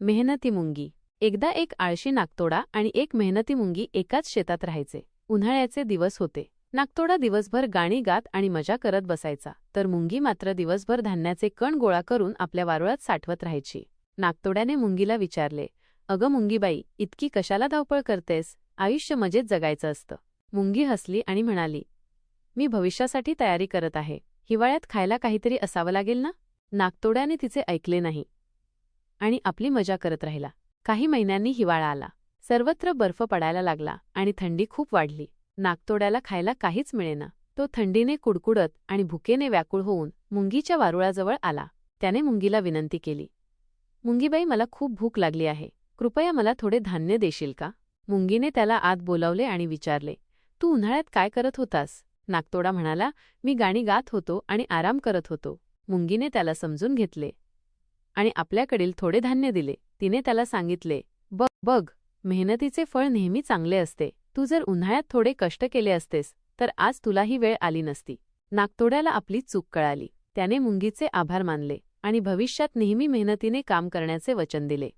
मेहनती मुंगी. एकदा एक आळशी नाकतोडा आणि एक मेहनती मुंगी एकाच शेतात राहायचे. उन्हाळ्याचे दिवस होते. नाकतोडा दिवसभर गाणी गात आणि मजा करत बसायचा, तर मुंगी मात्र दिवसभर धान्याचे कण गोळा करून आपल्या वारुळात साठवत राहायची. नाकतोड्याने मुंगीला विचारले, "अगं मुंगीबाई, इतकी कशाला धावपळ करतेस? आयुष्य मजेत जगायचं असतं." मुंगी हसली आणि म्हणाली, "मी भविष्यासाठी तयारी करत आहे. हिवाळ्यात खायला काहीतरी असावं लागेल ना?" नाकतोड्याने तिचे ऐकले नाही आणि आपली मजा करत राहिला. काही महिन्यांनी हिवाळा आला. सर्वत्र बर्फ पडायला लागला आणि थंडी खूप वाढली. नाकतोड्याला खायला काहीच मिळेना. तो थंडीने कुडकुडत आणि भुकेने व्याकुळ होऊन मुंगीच्या वारुळाजवळ आला. त्याने मुंगीला विनंती केली, "मुंगीबाई, मला खूप भूक लागली आहे. कृपया मला थोडे धान्य देशील का?" मुंगीने त्याला आत बोलावले आणि विचारले, "तू उन्हाळ्यात काय करत होतास?" नाकतोडा म्हणाला, "मी गाणी गात होतो आणि आराम करत होतो." मुंगीने त्याला समजून घेतले आणि आपल्याकडील थोडे धान्य दिले. तिने त्याला सांगितले, "बघ बघ, मेहनतीचे फळ नेहमी चांगले असते. तू जर उन्हाळ्यात थोडे कष्ट केले असतेस तर आज तुला ही वेळ आली नसती." नाकतोड्याला आपली चूक कळाली. त्याने मुंगीचे आभार मानले आणि भविष्यात नेहमी मेहनतीने काम करण्याचे वचन दिले.